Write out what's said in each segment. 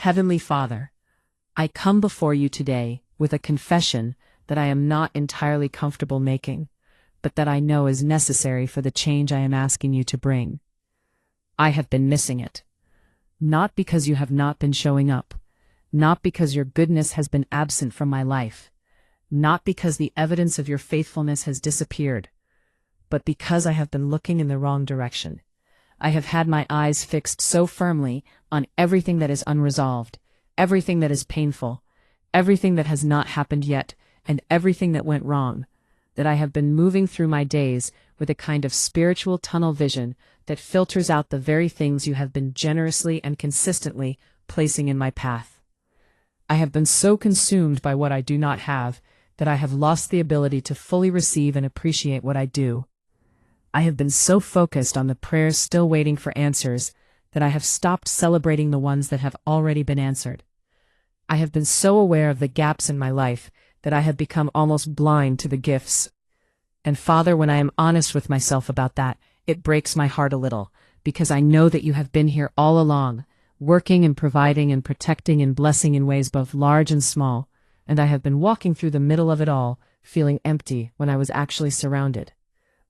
Heavenly Father, I come before you today with a confession that I am not entirely comfortable making, but that I know is necessary for the change I am asking you to bring. I have been missing it. Not because you have not been showing up, not because your goodness has been absent from my life, not because the evidence of your faithfulness has disappeared, but because I have been looking in the wrong direction. I have had my eyes fixed so firmly on everything that is unresolved, everything that is painful, everything that has not happened yet, and everything that went wrong, that I have been moving through my days with a kind of spiritual tunnel vision that filters out the very things you have been generously and consistently placing in my path. I have been so consumed by what I do not have that I have lost the ability to fully receive and appreciate what I do. I have been so focused on the prayers still waiting for answers that I have stopped celebrating the ones that have already been answered. I have been so aware of the gaps in my life that I have become almost blind to the gifts. And Father, when I am honest with myself about that, it breaks my heart a little, because I know that you have been here all along, working and providing and protecting and blessing in ways both large and small, and I have been walking through the middle of it all, feeling empty when I was actually surrounded.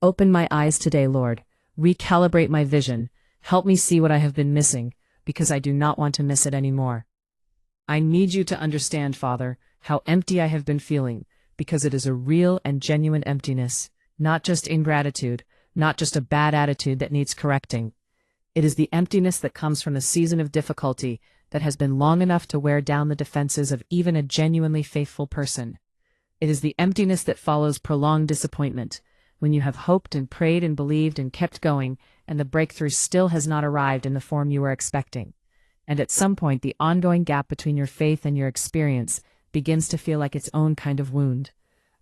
Open my eyes today, Lord. Recalibrate my vision. Help me see what I have been missing, because I do not want to miss it anymore. I need you to understand, Father, how empty I have been feeling, because it is a real and genuine emptiness, not just ingratitude, not just a bad attitude that needs correcting. It is the emptiness that comes from a season of difficulty that has been long enough to wear down the defenses of even a genuinely faithful person. It is the emptiness that follows prolonged disappointment, when you have hoped and prayed and believed and kept going, and the breakthrough still has not arrived in the form you were expecting. And at some point, the ongoing gap between your faith and your experience begins to feel like its own kind of wound.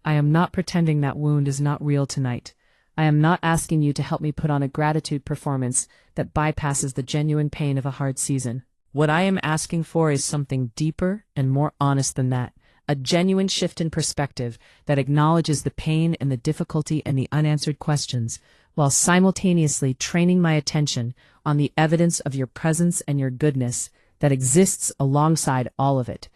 I am not pretending that wound is not real tonight. I am not asking you to help me put on a gratitude performance that bypasses the genuine pain of a hard season. What I am asking for is something deeper and more honest than that. A genuine shift in perspective that acknowledges the pain and the difficulty and the unanswered questions, while simultaneously training my attention on the evidence of your presence and your goodness that exists alongside all of it.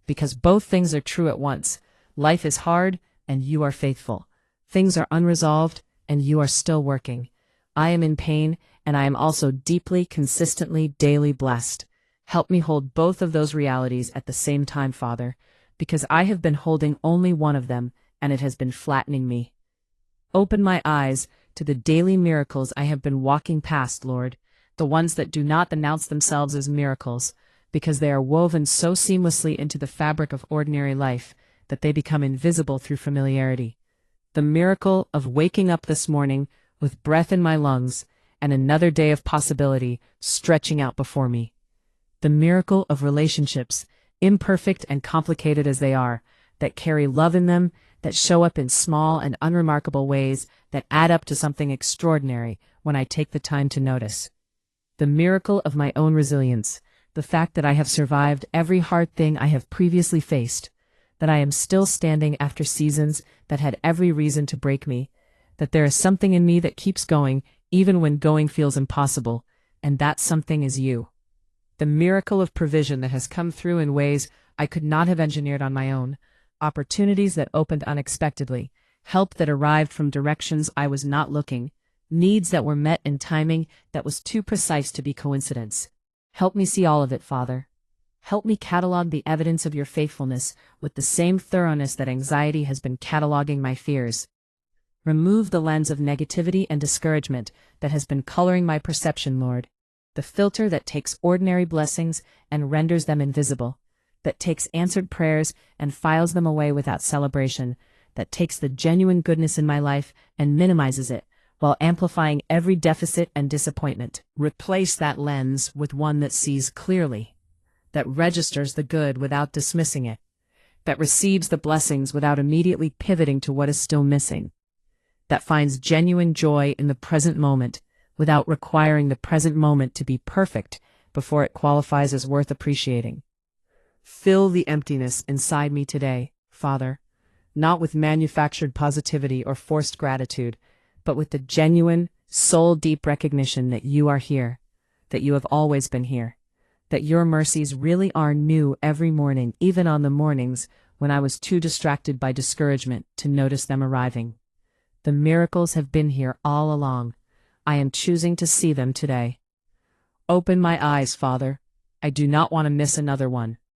Because both things are true at once. Life is hard, and you are faithful. Things are unresolved, and you are still working. I am in pain, and I am also deeply, consistently, daily blessed. Help me hold both of those realities at the same time, Father, because I have been holding only one of them, and it has been flattening me. Open my eyes to the daily miracles I have been walking past, Lord, the ones that do not announce themselves as miracles, because they are woven so seamlessly into the fabric of ordinary life that they become invisible through familiarity. The miracle of waking up this morning with breath in my lungs and another day of possibility stretching out before me. The miracle of relationships, imperfect and complicated as they are, that carry love in them, that show up in small and unremarkable ways that add up to something extraordinary when I take the time to notice. The miracle of my own resilience, the fact that I have survived every hard thing I have previously faced, that I am still standing after seasons that had every reason to break me, that there is something in me that keeps going even when going feels impossible, and that something is you. The miracle of provision that has come through in ways I could not have engineered on my own, opportunities that opened unexpectedly, help that arrived from directions I was not looking, needs that were met in timing that was too precise to be coincidence. Help me see all of it, Father. Help me catalog the evidence of your faithfulness with the same thoroughness that anxiety has been cataloging my fears. Remove the lens of negativity and discouragement that has been coloring my perception, Lord. The filter that takes ordinary blessings and renders them invisible, that takes answered prayers and files them away without celebration, that takes the genuine goodness in my life and minimizes it, while amplifying every deficit and disappointment. Replace that lens with one that sees clearly, that registers the good without dismissing it, that receives the blessings without immediately pivoting to what is still missing, that finds genuine joy in the present moment, without requiring the present moment to be perfect before it qualifies as worth appreciating. Fill the emptiness inside me today, Father, not with manufactured positivity or forced gratitude, but with the genuine, soul-deep recognition that you are here, that you have always been here, that your mercies really are new every morning, even on the mornings when I was too distracted by discouragement to notice them arriving. The miracles have been here all along. I am choosing to see them today. Open my eyes, Father. I do not want to miss another one.